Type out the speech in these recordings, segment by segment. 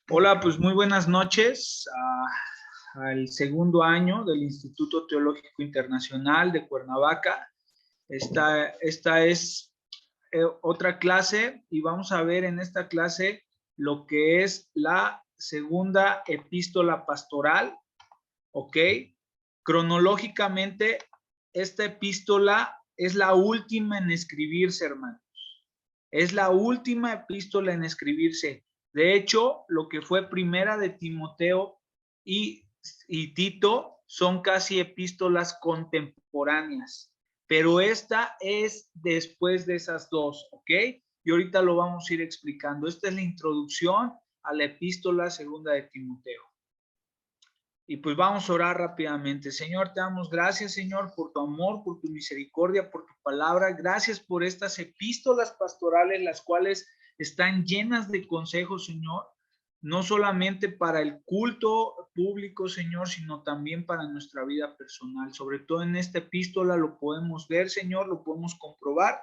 Hola, pues muy buenas noches al segundo año del Instituto Teológico Internacional de Cuernavaca. Esta es otra clase y vamos a ver en esta clase lo que es la segunda epístola pastoral, ¿ok? Cronológicamente, esta epístola es la última en escribirse, hermanos. Es la última epístola en escribirse. De hecho, lo que fue primera de Timoteo y Tito son casi epístolas contemporáneas, pero esta es después de esas dos, ¿ok? Y ahorita lo vamos a ir explicando. Esta es la introducción a la epístola segunda de Timoteo. Y pues vamos a orar rápidamente. Señor, te damos gracias, Señor, por tu amor, por tu misericordia, por tu palabra. Gracias por estas epístolas pastorales, las cuales están llenas de consejos, Señor, no solamente para el culto público, Señor, sino también para nuestra vida personal. Sobre todo en esta epístola lo podemos ver, Señor, lo podemos comprobar.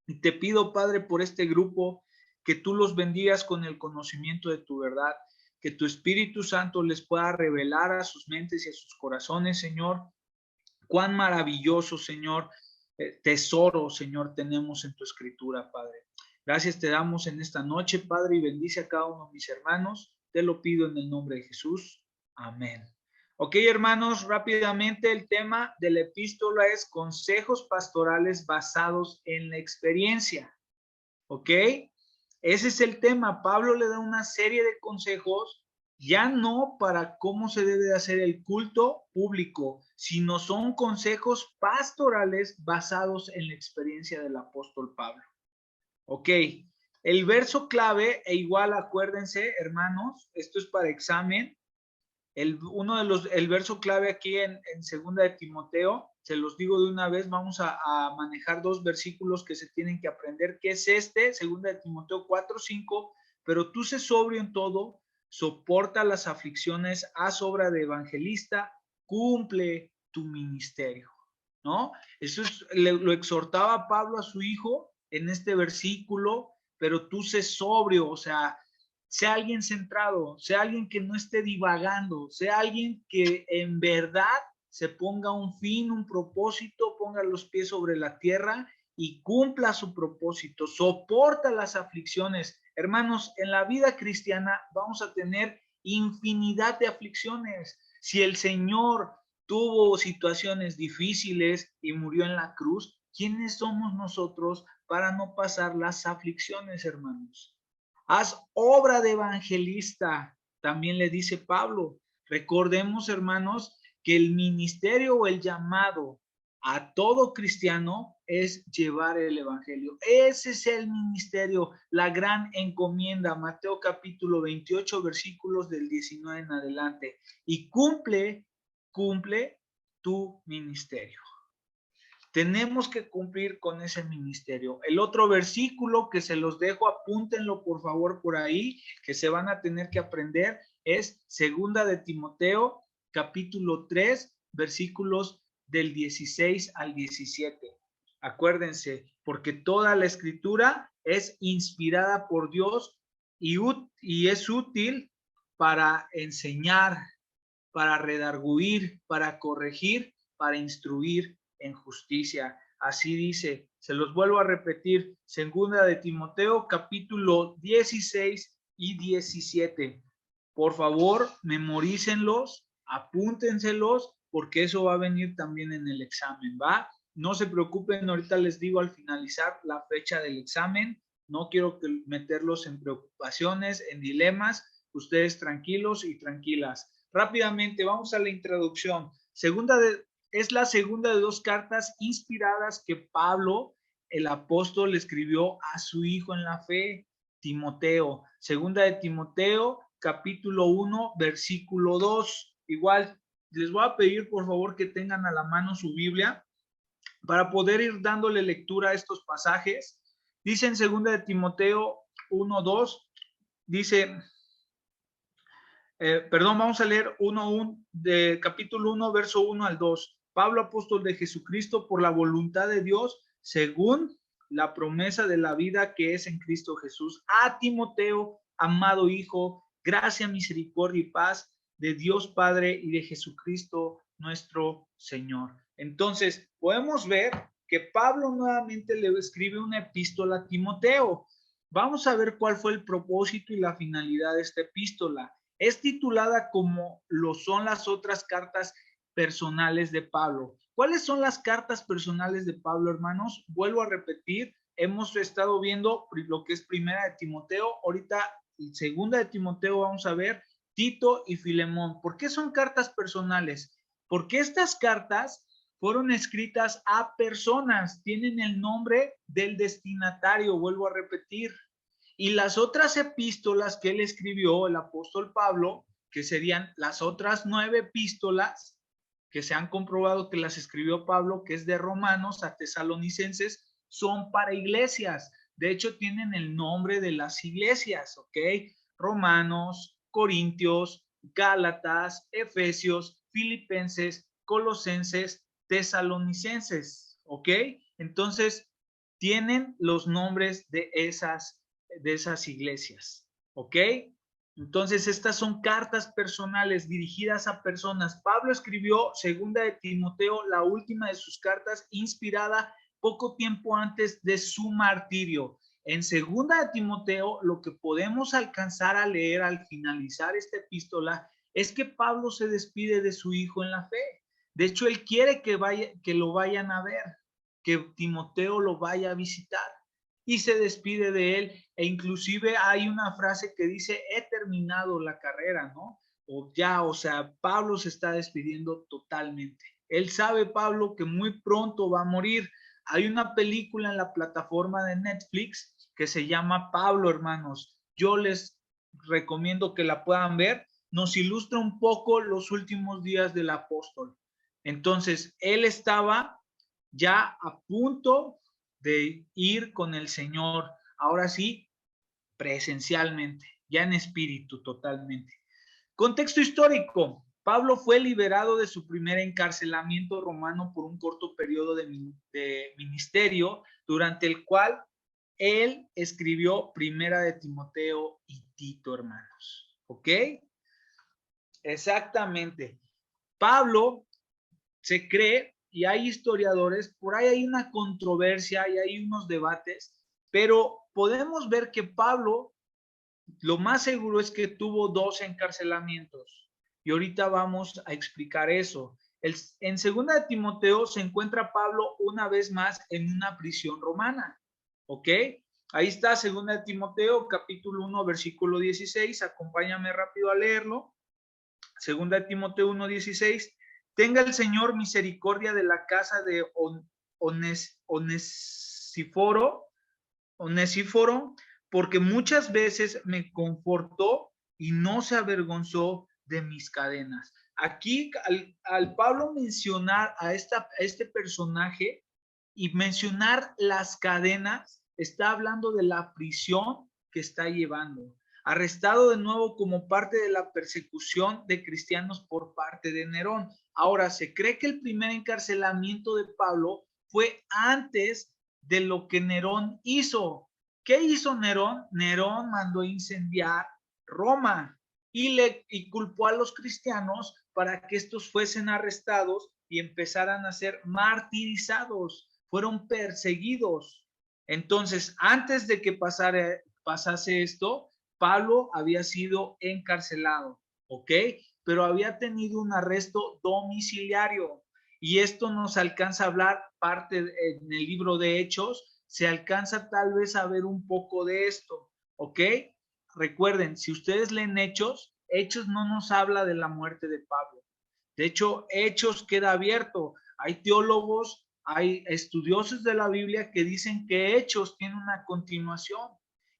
Y te pido, Padre, por este grupo, que tú los bendigas con el conocimiento de tu verdad, que tu Espíritu Santo les pueda revelar a sus mentes y a sus corazones, Señor. Cuán maravilloso, Señor, tesoro, Señor, tenemos en tu escritura, Padre. Gracias te damos en esta noche, Padre, y bendice a cada uno de mis hermanos. Te lo pido en el nombre de Jesús. Amén. Ok, hermanos, rápidamente el tema de la epístola es consejos pastorales basados en la experiencia. ¿Ok? Ese es el tema. Pablo le da una serie de consejos, ya no para cómo se debe de hacer el culto público, sino son consejos pastorales basados en la experiencia del apóstol Pablo. ¿Ok? El verso clave, e igual acuérdense, hermanos, esto es para examen. El verso clave aquí en segunda de Timoteo, se los digo de una vez, vamos a manejar dos versículos que se tienen que aprender, que es segunda de Timoteo 4:5, pero tú sé sobrio en todo, soporta las aflicciones, haz obra de evangelista, cumple tu ministerio, ¿no? Eso lo exhortaba Pablo a su hijo en este versículo, pero tú sé sobrio, o sea, sea alguien centrado, sea alguien que no esté divagando, sea alguien que en verdad se ponga un fin, un propósito, ponga los pies sobre la tierra y cumpla su propósito, soporta las aflicciones. Hermanos, en la vida cristiana vamos a tener infinidad de aflicciones. Si el Señor tuvo situaciones difíciles y murió en la cruz, ¿quiénes somos nosotros para no pasar las aflicciones, hermanos? Haz obra de evangelista, también le dice Pablo. Recordemos, hermanos, que el ministerio o el llamado a todo cristiano es llevar el evangelio. Ese es el ministerio, la gran encomienda, Mateo capítulo 28, versículos del 19 en adelante. Y cumple tu ministerio. Tenemos que cumplir con ese ministerio. El otro versículo que se los dejo, apúntenlo por favor por ahí, que se van a tener que aprender, es segunda de Timoteo, capítulo 3, versículos del 16 al 17. Acuérdense, porque toda la escritura es inspirada por Dios y es útil para enseñar, para redarguir, para corregir, para instruir en justicia. Así dice, se los vuelvo a repetir, segunda de Timoteo, capítulo 16 y 17. Por favor, memorícenlos, apúntenselos, porque eso va a venir también en el examen, ¿va? No se preocupen, ahorita les digo al finalizar la fecha del examen. No quiero meterlos en preocupaciones, en dilemas. Ustedes tranquilos y tranquilas. Rápidamente, vamos a la introducción. Es la segunda de dos cartas inspiradas que Pablo, el apóstol, escribió a su hijo en la fe, Timoteo. Segunda de Timoteo, capítulo 1, versículo 2. Igual, les voy a pedir por favor que tengan a la mano su Biblia para poder ir dándole lectura a estos pasajes. Dice en segunda de Timoteo 1, 2, dice... vamos a leer de capítulo 1, verso 1 al 2. Pablo, apóstol de Jesucristo, por la voluntad de Dios, según la promesa de la vida que es en Cristo Jesús, a Timoteo, amado hijo, Gracia, misericordia y paz de Dios Padre y de Jesucristo nuestro Señor. Entonces, podemos ver que Pablo nuevamente le escribe una epístola a Timoteo. Vamos a ver cuál fue el propósito y la finalidad de esta epístola. Es titulada como lo son las otras cartas personales de Pablo. ¿Cuáles son las cartas personales de Pablo, hermanos? Vuelvo a repetir, hemos estado viendo lo que es primera de Timoteo, ahorita segunda de Timoteo vamos a ver Tito y Filemón. ¿Por qué son cartas personales? Porque estas cartas fueron escritas a personas, tienen el nombre del destinatario, vuelvo a repetir. Y las otras epístolas que él escribió, el apóstol Pablo, que serían las otras 9 epístolas, que se han comprobado que las escribió Pablo, que es de Romanos a Tesalonicenses, son para iglesias. De hecho, tienen el nombre de las iglesias, ¿ok? Romanos, Corintios, Gálatas, Efesios, Filipenses, Colosenses, Tesalonicenses, ¿ok? Entonces, tienen los nombres de esas iglesias, ¿ok? Entonces, estas son cartas personales dirigidas a personas. Pablo escribió segunda de Timoteo, la última de sus cartas, inspirada poco tiempo antes de su martirio. En segunda de Timoteo, lo que podemos alcanzar a leer al finalizar esta epístola es que Pablo se despide de su hijo en la fe. De hecho, él quiere que lo vayan a ver, que Timoteo lo vaya a visitar y se despide de él, e inclusive hay una frase que dice, he terminado la carrera, ¿no? O sea, Pablo se está despidiendo totalmente. Él sabe, Pablo, que muy pronto va a morir. Hay una película en la plataforma de Netflix que se llama Pablo, hermanos. Yo les recomiendo que la puedan ver. Nos ilustra un poco los últimos días del apóstol. Entonces, él estaba ya a punto de ir con el Señor, ahora sí, presencialmente, ya en espíritu totalmente. Contexto histórico. Pablo fue liberado de su primer encarcelamiento romano por un corto periodo de ministerio, durante el cual él escribió Primera de Timoteo y Tito, hermanos. ¿Ok? Exactamente. Pablo se cree, y hay historiadores, por ahí hay una controversia y hay unos debates, pero podemos ver que Pablo, lo más seguro es que tuvo 2 encarcelamientos. Y ahorita vamos a explicar eso. En segunda de Timoteo se encuentra Pablo una vez más en una prisión romana. ¿Ok? Ahí está, segunda de Timoteo, capítulo 1, versículo 16. Acompáñame rápido a leerlo. Segunda de Timoteo 1:16. Tenga el Señor misericordia de la casa de Onesíforo, porque muchas veces me confortó y no se avergonzó de mis cadenas. Aquí, al Pablo mencionar a este personaje y mencionar las cadenas, está hablando de la prisión que está llevando. Arrestado de nuevo como parte de la persecución de cristianos por parte de Nerón. Ahora, se cree que el primer encarcelamiento de Pablo fue antes de lo que Nerón hizo. ¿Qué hizo Nerón? Nerón mandó incendiar Roma y culpó a los cristianos para que estos fuesen arrestados y empezaran a ser martirizados, fueron perseguidos. Entonces, antes de que pasase esto, Pablo había sido encarcelado, ¿ok? Pero había tenido un arresto domiciliario. Y esto nos alcanza a hablar parte en el libro de Hechos, se alcanza tal vez a ver un poco de esto, ¿ok? Recuerden, si ustedes leen Hechos, Hechos no nos habla de la muerte de Pablo. De hecho, Hechos queda abierto. Hay teólogos, hay estudiosos de la Biblia que dicen que Hechos tiene una continuación.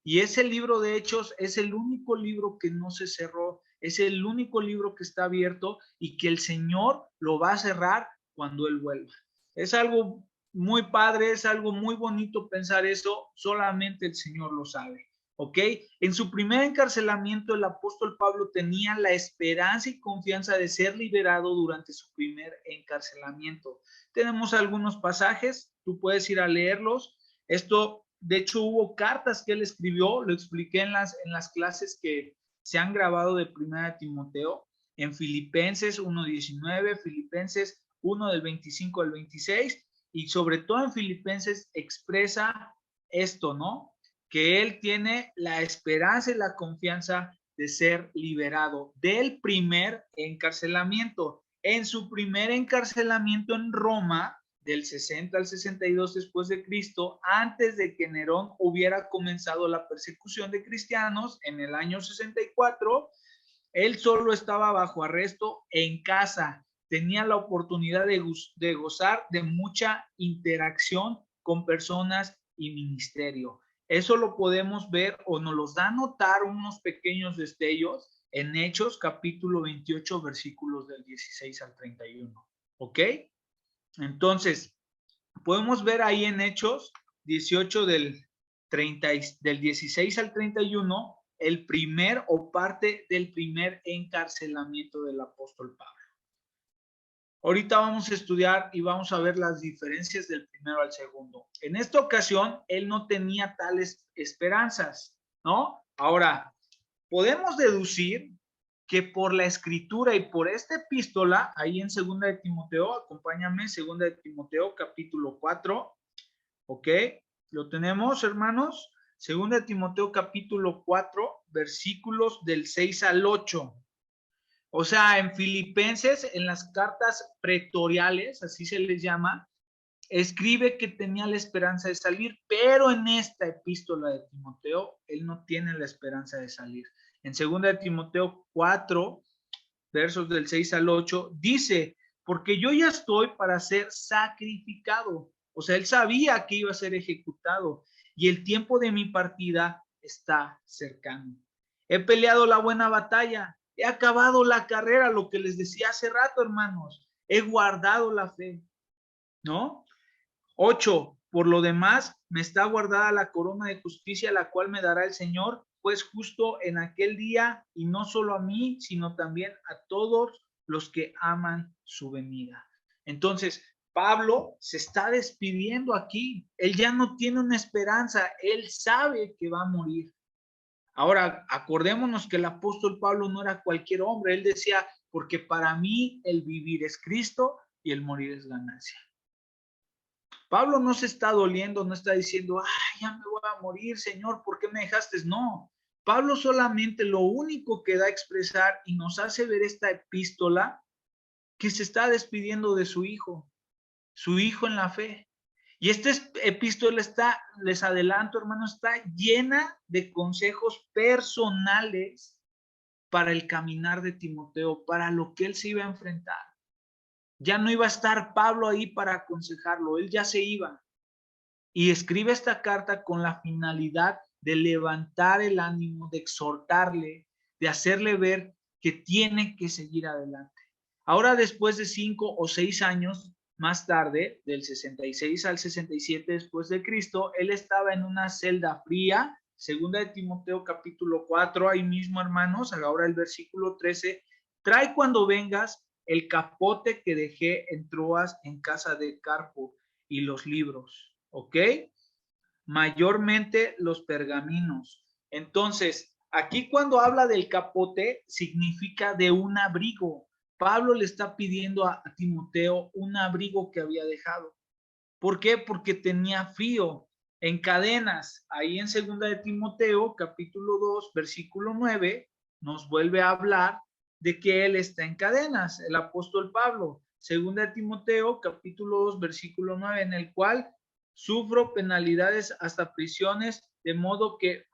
Y ese libro de Hechos es el único libro que no se cerró, es el único libro que está abierto y que el Señor lo va a cerrar cuando Él vuelva. Es algo muy padre, es algo muy bonito pensar eso, solamente el Señor lo sabe. ¿Ok? En su primer encarcelamiento, el apóstol Pablo tenía la esperanza y confianza de ser liberado durante su primer encarcelamiento. Tenemos algunos pasajes, tú puedes ir a leerlos. Esto, de hecho, hubo cartas que él escribió, lo expliqué en las clases que se han grabado de 1 Timoteo en Filipenses 1:19, Filipenses 1 del 25 al 26, y sobre todo en Filipenses expresa esto, ¿no? Que él tiene la esperanza y la confianza de ser liberado del primer encarcelamiento. En su primer encarcelamiento en Roma, del 60 al 62 después de Cristo, antes de que Nerón hubiera comenzado la persecución de cristianos en el año 64, él solo estaba bajo arresto en casa. Tenía la oportunidad de gozar de mucha interacción con personas y ministerio. Eso lo podemos ver o nos los da a notar unos pequeños destellos en Hechos capítulo 28 versículos del 16 al 31. ¿Ok? Entonces, podemos ver ahí en Hechos 18 del 16 al 31 el primer o parte del primer encarcelamiento del apóstol Pablo. Ahorita vamos a estudiar y vamos a ver las diferencias del primero al segundo. En esta ocasión, él no tenía tales esperanzas, ¿no? Ahora, podemos deducir que por la escritura y por esta epístola, ahí en 2 de Timoteo, acompáñame, 2 de Timoteo, capítulo 4, ¿ok? Lo tenemos, hermanos. 2 de Timoteo, capítulo 4, versículos del 6 al 8. O sea, en Filipenses, en las cartas pretoriales, así se les llama, escribe que tenía la esperanza de salir, pero en esta epístola de Timoteo, él no tiene la esperanza de salir. En 2 de Timoteo 4, versos del 6 al 8, dice, porque yo ya estoy para ser sacrificado. O sea, él sabía que iba a ser ejecutado y el tiempo de mi partida está cercano. He peleado la buena batalla, he acabado la carrera, lo que les decía hace rato, hermanos, he guardado la fe, ¿no? 8. Por lo demás, me está guardada la corona de justicia, la cual me dará el Señor, pues justo en aquel día, y no solo a mí, sino también a todos los que aman su venida. Entonces, Pablo se está despidiendo aquí. Él ya no tiene una esperanza. Él sabe que va a morir. Ahora, acordémonos que el apóstol Pablo no era cualquier hombre. Él decía, porque para mí el vivir es Cristo y el morir es ganancia. Pablo no se está doliendo, no está diciendo, ay, ya me voy a morir, Señor, ¿por qué me dejaste? No, Pablo solamente lo único que da a expresar y nos hace ver esta epístola, que se está despidiendo de su hijo en la fe. Y esta epístola está, les adelanto, hermano, está llena de consejos personales para el caminar de Timoteo, para lo que él se iba a enfrentar. Ya no iba a estar Pablo ahí para aconsejarlo, él ya se iba. Y escribe esta carta con la finalidad de levantar el ánimo, de exhortarle, de hacerle ver que tiene que seguir adelante. Ahora, después de 5 o 6 años más tarde, del 66 al 67 después de Cristo, él estaba en una celda fría. 2 de Timoteo capítulo 4, ahí mismo, hermanos, ahora el versículo 13, trae cuando vengas el capote que dejé en Troas en casa de Carpo y los libros, ¿ok? Mayormente los pergaminos. Entonces, aquí cuando habla del capote, significa de un abrigo. Pablo le está pidiendo a Timoteo un abrigo que había dejado. ¿Por qué? Porque tenía frío, en cadenas. Ahí en 2 de Timoteo, capítulo 2, versículo 9, nos vuelve a hablar de que él está en cadenas, el apóstol Pablo. 2 de Timoteo, capítulo 2, versículo 9, en el cual sufro penalidades hasta prisiones, de modo que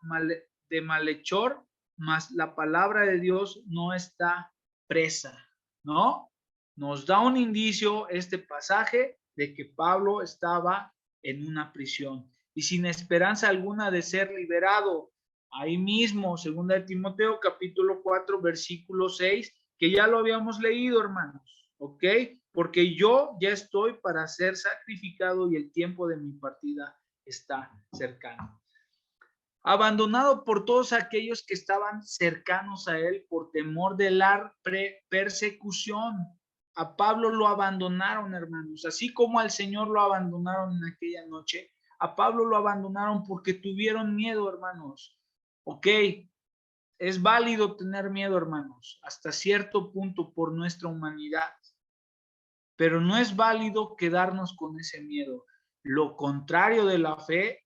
de malhechor, mas la palabra de Dios no está presa, ¿no? Nos da un indicio este pasaje de que Pablo estaba en una prisión y sin esperanza alguna de ser liberado. Ahí mismo, 2 de Timoteo, capítulo 4, versículo 6, que ya lo habíamos leído, hermanos, ¿ok? Porque yo ya estoy para ser sacrificado y el tiempo de mi partida está cercano. Abandonado por todos aquellos que estaban cercanos a él por temor de la persecución. A Pablo lo abandonaron, hermanos, así como al Señor lo abandonaron en aquella noche. A Pablo lo abandonaron porque tuvieron miedo, hermanos. Ok, Es válido tener miedo, hermanos, hasta cierto punto por nuestra humanidad, pero no es válido quedarnos con ese miedo. Lo contrario de la fe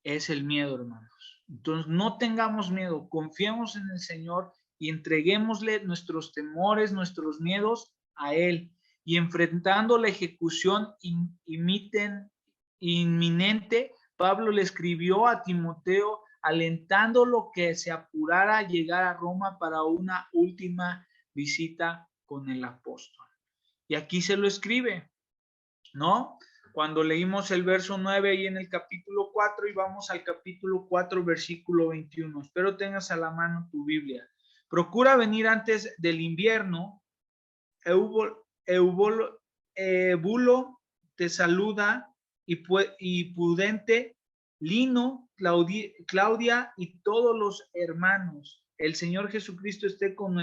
es el miedo, hermanos. Entonces, no tengamos miedo, confiemos en el Señor y entreguémosle nuestros temores, nuestros miedos a Él. Y enfrentando la ejecución inminente, Pablo le escribió a Timoteo alentándolo que se apurara a llegar a Roma para una última visita con el apóstol. Y aquí se lo escribe, ¿no? Cuando leímos el verso 9 y en el capítulo 4 y vamos al capítulo 4, versículo 21. Espero tengas a la mano tu Biblia. Procura venir antes del invierno. Eubulo te saluda y Pudente, Lino, Claudia y todos los hermanos. El Señor Jesucristo esté con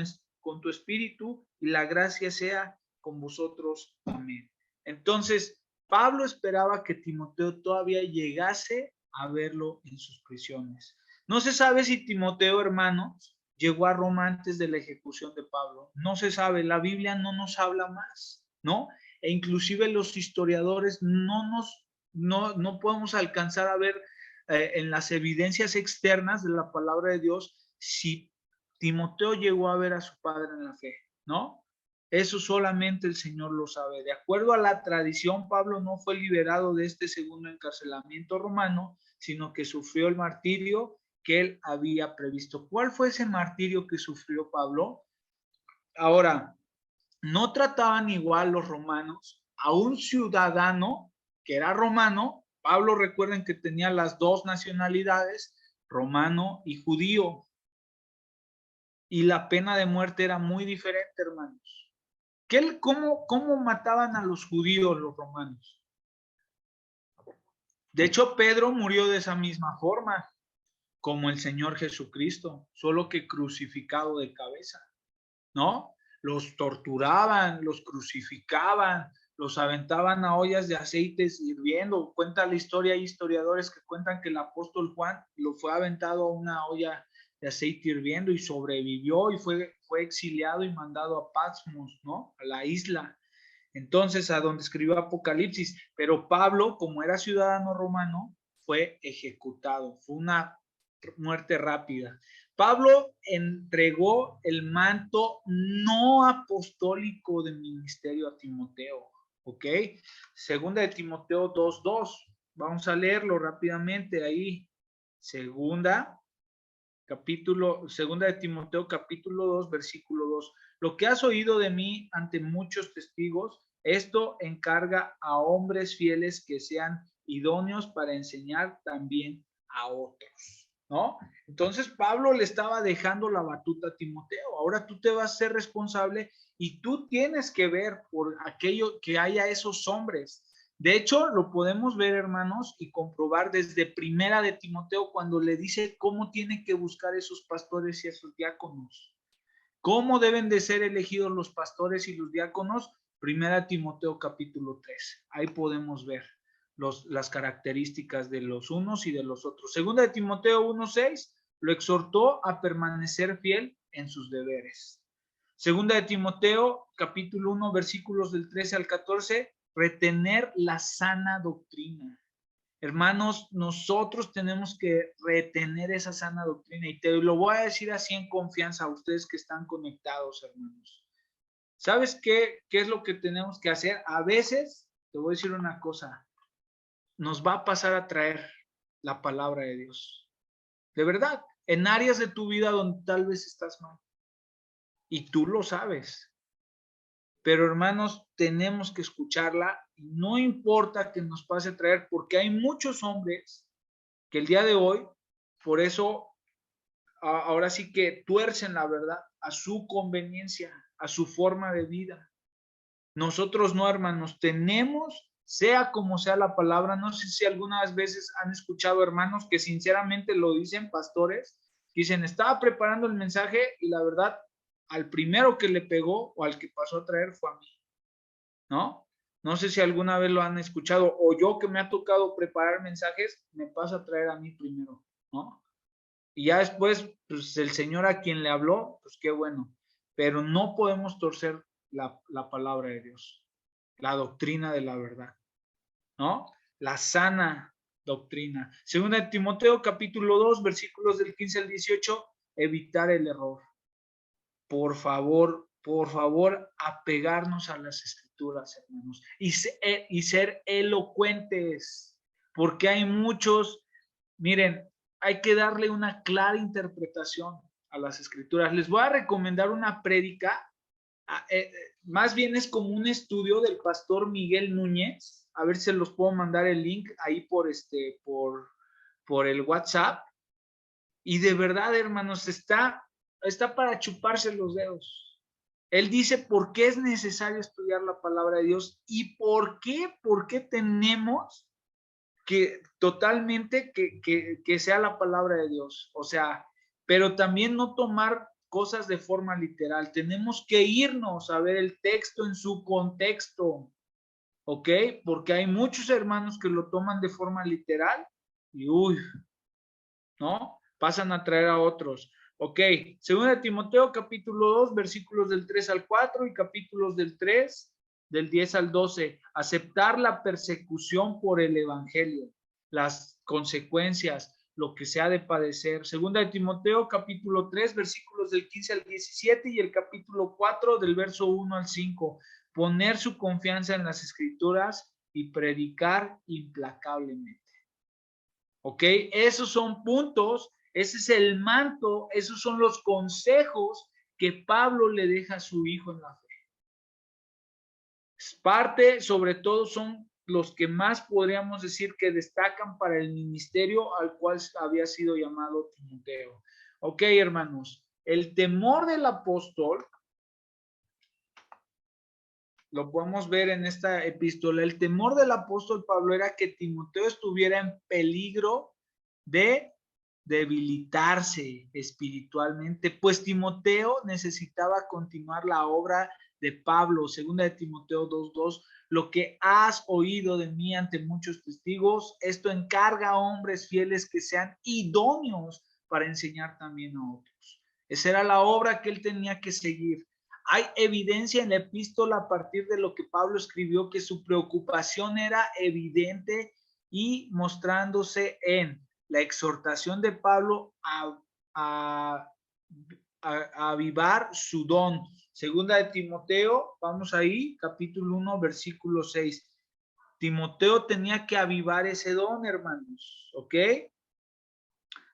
tu espíritu y la gracia sea con vosotros. Amén. Entonces, Pablo esperaba que Timoteo todavía llegase a verlo en sus prisiones. No se sabe si Timoteo, hermanos, llegó a Roma antes de la ejecución de Pablo. No se sabe, la Biblia no nos habla más, ¿no? E inclusive los historiadores no podemos alcanzar a ver en las evidencias externas de la palabra de Dios si Timoteo llegó a ver a su padre en la fe, ¿no? Eso solamente el Señor lo sabe. De acuerdo a la tradición, Pablo no fue liberado de este segundo encarcelamiento romano, sino que sufrió el martirio que él había previsto. ¿Cuál fue ese martirio que sufrió Pablo? Ahora, no trataban igual los romanos a un ciudadano que era romano. Pablo, recuerden que tenía las dos nacionalidades, romano y judío. Y la pena de muerte era muy diferente, hermanos. ¿Cómo mataban a los judíos los romanos? De hecho, Pedro murió de esa misma forma, como el Señor Jesucristo, solo que crucificado de cabeza, ¿no? Los torturaban, los crucificaban, los aventaban a ollas de aceites hirviendo. Cuenta la historia, hay historiadores que cuentan que el apóstol Juan lo fue aventado a una olla de aceite hirviendo y sobrevivió y fue exiliado y mandado a Patmos, ¿no? A la isla. Entonces, a donde escribió Apocalipsis. Pero Pablo, como era ciudadano romano, fue ejecutado. Fue una muerte rápida. Pablo entregó el manto no apostólico de ministerio a Timoteo, ¿ok? Segunda de Timoteo 2:2. Vamos a leerlo rápidamente ahí. Segunda de Timoteo capítulo 2, versículo 2. Lo que has oído de mí ante muchos testigos, esto encarga a hombres fieles que sean idóneos para enseñar también a otros, ¿no? Entonces Pablo le estaba dejando la batuta a Timoteo. Ahora tú te vas a ser responsable y tú tienes que ver por aquello que haya esos hombres. De hecho, lo podemos ver, hermanos, y comprobar desde primera de Timoteo cuando le dice cómo tiene que buscar esos pastores y esos diáconos. ¿Cómo deben de ser elegidos los pastores y los diáconos? Primera Timoteo capítulo 3. Ahí podemos ver las características de los unos y de los otros. Segunda de Timoteo 1:6, lo exhortó a permanecer fiel en sus deberes. Segunda de Timoteo capítulo 1, versículos del 13 al 14, retener la sana doctrina. Hermanos, nosotros tenemos que retener esa sana doctrina y te lo voy a decir así en confianza a ustedes que están conectados, hermanos. ¿Sabes qué es lo que tenemos que hacer? A veces, te voy a decir una cosa, nos va a pasar a traer la palabra de Dios. De verdad, en áreas de tu vida donde tal vez estás mal. Y tú lo sabes. Pero hermanos, tenemos que escucharla y no importa que nos pase a traer, porque hay muchos hombres que el día de hoy, por eso, ahora sí que tuercen la verdad a su conveniencia, a su forma de vida. Nosotros no, hermanos, tenemos, sea como sea la palabra, no sé si algunas veces han escuchado hermanos que sinceramente lo dicen, pastores, dicen, estaba preparando el mensaje y la verdad, al primero que le pegó o al que pasó a traer fue a mí, ¿no? No sé si alguna vez lo han escuchado o yo que me ha tocado preparar mensajes, me pasa a traer a mí primero, ¿no? Y ya después, pues el Señor a quien le habló, pues qué bueno. Pero no podemos torcer la palabra de Dios, la doctrina de la verdad, ¿no? La sana doctrina. Segunda de Timoteo, capítulo 2, versículos del 15 al 18, evitar el error. Por favor, apegarnos a las escrituras, hermanos, y ser elocuentes, porque hay muchos, miren, hay que darle una clara interpretación a las escrituras. Les voy a recomendar una prédica, más bien es como un estudio del pastor Miguel Núñez, a ver si los puedo mandar el link ahí por el WhatsApp, y de verdad, hermanos, está para chuparse los dedos. Él dice por qué es necesario estudiar la palabra de Dios y por qué tenemos que totalmente que sea la palabra de Dios. O sea, pero también no tomar cosas de forma literal. Tenemos que irnos a ver el texto en su contexto, ¿ok? Porque hay muchos hermanos que lo toman de forma literal y uy, ¿no? Pasan a traer a otros. Ok, segunda de Timoteo capítulo 2, versículos del 3 al 4 y capítulos del 3, del 10 al 12. Aceptar la persecución por el evangelio, las consecuencias, lo que se ha de padecer. Segunda de Timoteo capítulo 3, versículos del 15 al 17 y el capítulo 4 del verso 1 al 5. Poner su confianza en las escrituras y predicar implacablemente. ¿Ok? Esos son puntos, ese es el manto, esos son los consejos que Pablo le deja a su hijo en la fe. Parte, sobre todo, son los que más podríamos decir que destacan para el ministerio al cual había sido llamado Timoteo. Ok, hermanos, el temor del apóstol, lo podemos ver en esta epístola, el temor del apóstol Pablo era que Timoteo estuviera en peligro de debilitarse espiritualmente, pues Timoteo necesitaba continuar la obra de Pablo, segunda de Timoteo 2:2, lo que has oído de mí ante muchos testigos, esto encarga a hombres fieles que sean idóneos para enseñar también a otros. Esa era la obra que él tenía que seguir. Hay evidencia en la epístola a partir de lo que Pablo escribió que su preocupación era evidente y mostrándose en la exhortación de Pablo a avivar su don. Segunda de Timoteo, vamos ahí, capítulo 1, versículo 6. Timoteo tenía que avivar ese don, hermanos, ¿ok?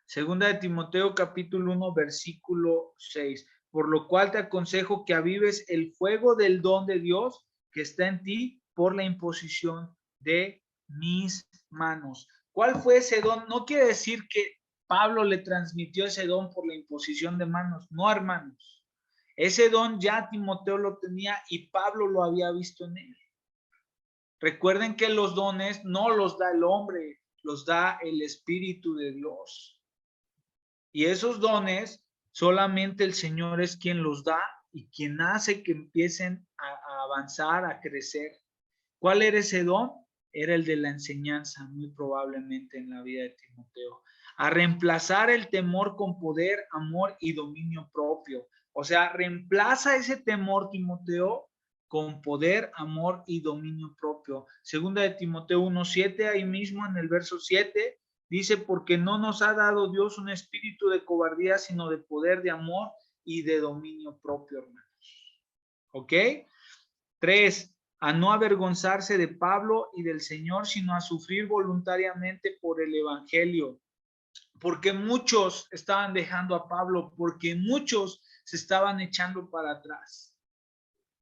Segunda de Timoteo, capítulo 1, versículo 6. Por lo cual te aconsejo que avives el fuego del don de Dios que está en ti por la imposición de mis manos. ¿Cuál fue ese don? No quiere decir que Pablo le transmitió ese don por la imposición de manos. No, hermanos. Ese don ya Timoteo lo tenía y Pablo lo había visto en él. Recuerden que los dones no los da el hombre, los da el Espíritu de Dios. Y esos dones solamente el Señor es quien los da y quien hace que empiecen a avanzar, a crecer. ¿Cuál era ese don? Era el de la enseñanza, muy probablemente en la vida de Timoteo. A reemplazar el temor con poder, amor y dominio propio. O sea, reemplaza ese temor, Timoteo, con poder, amor y dominio propio. Segunda de Timoteo 1:7, ahí mismo en el verso 7, dice, porque no nos ha dado Dios un espíritu de cobardía, sino de poder, de amor y de dominio propio, hermanos. ¿Ok? 3, a no avergonzarse de Pablo y del Señor, sino a sufrir voluntariamente por el evangelio. Porque muchos estaban dejando a Pablo, porque muchos se estaban echando para atrás.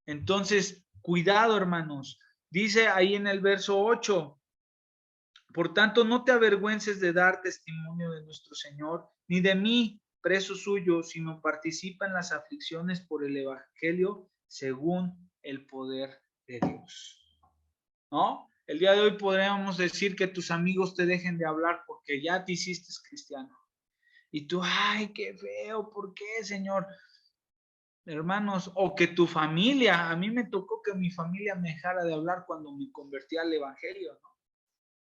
Entonces, cuidado, hermanos. Dice ahí en el verso 8, por tanto, no te avergüences de dar testimonio de nuestro Señor, ni de mí, preso suyo, sino participa en las aflicciones por el evangelio según el poder de Dios. ¿No? El día de hoy podríamos decir que tus amigos te dejen de hablar porque ya te hiciste cristiano. Y tú, ay, qué feo, ¿por qué, Señor? Hermanos, o que tu familia, a mí me tocó que mi familia me dejara de hablar cuando me convertí al evangelio, ¿no?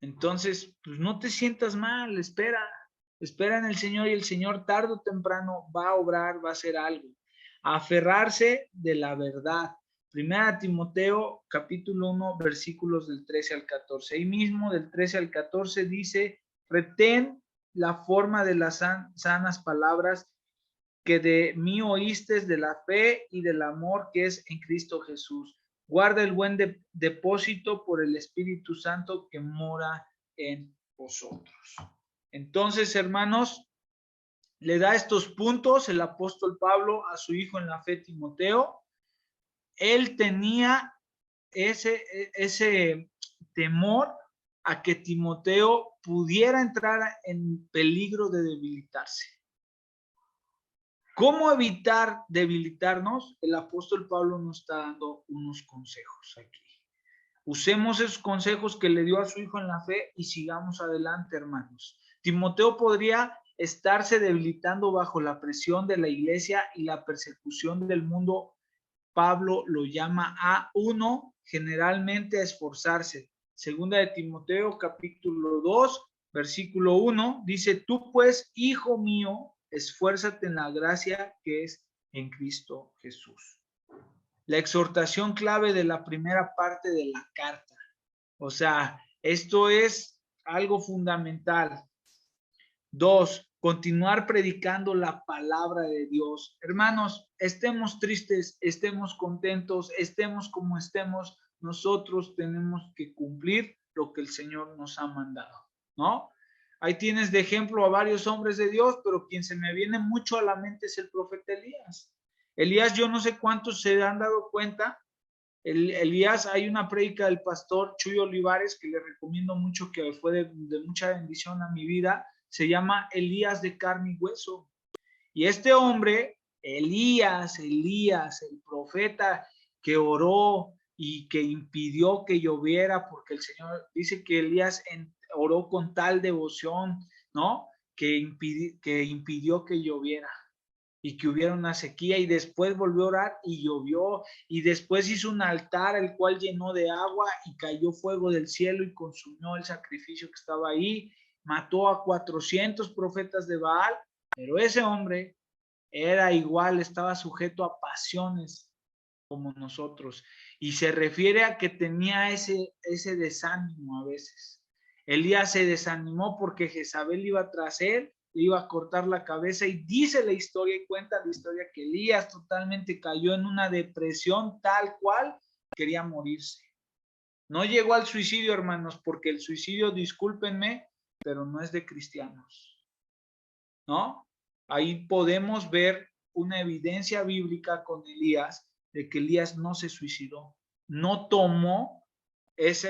Entonces, pues no te sientas mal, espera, Espera en el Señor y el Señor tarde o temprano va a obrar, va a hacer algo. Aferrarse de la verdad. Primera Timoteo, capítulo 1, versículos del 13 al 14. Ahí mismo, del 13 al 14, dice, retén la forma de las sanas palabras que de mí oíste, de la fe y del amor que es en Cristo Jesús. Guarda el buen depósito por el Espíritu Santo que mora en vosotros. Entonces, hermanos, le da estos puntos el apóstol Pablo a su hijo en la fe, Timoteo. Él tenía ese temor a que Timoteo pudiera entrar en peligro de debilitarse. ¿Cómo evitar debilitarnos? El apóstol Pablo nos está dando unos consejos aquí. Usemos esos consejos que le dio a su hijo en la fe y sigamos adelante, hermanos. Timoteo podría estarse debilitando bajo la presión de la iglesia y la persecución del mundo. Pablo lo llama a uno generalmente a esforzarse. Segunda de Timoteo, capítulo 2, versículo 1, dice, tú pues, hijo mío, esfuérzate en la gracia que es en Cristo Jesús. La exhortación clave de la primera parte de la carta. O sea, esto es algo fundamental. 2, continuar predicando la palabra de Dios. Hermanos, estemos tristes, estemos contentos, estemos como estemos, nosotros tenemos que cumplir lo que el Señor nos ha mandado, ¿no? Ahí tienes de ejemplo a varios hombres de Dios, pero quien se me viene mucho a la mente es el profeta Elías. Elías, yo no sé cuántos se han dado cuenta. Elías, hay una prédica del pastor Chuy Olivares que le recomiendo mucho, que fue de mucha bendición a mi vida. Se llama Elías de carne y hueso. Y este hombre, Elías, el profeta que oró y que impidió que lloviera, porque el Señor dice que Elías oró con tal devoción, ¿no? Que impidió que lloviera y que hubiera una sequía, y después volvió a orar y llovió, y después hizo un altar el cual llenó de agua y cayó fuego del cielo y consumió el sacrificio que estaba ahí, mató a 400 profetas de Baal, pero ese hombre era igual, estaba sujeto a pasiones como nosotros, y se refiere a que tenía ese desánimo a veces. Elías se desanimó porque Jezabel iba tras él, le iba a cortar la cabeza, y dice la historia y cuenta la historia que Elías totalmente cayó en una depresión tal cual quería morirse. No llegó al suicidio, hermanos, porque el suicidio, discúlpenme, pero no es de cristianos, ¿no? Ahí podemos ver una evidencia bíblica con Elías de que Elías no se suicidó, no tomó esa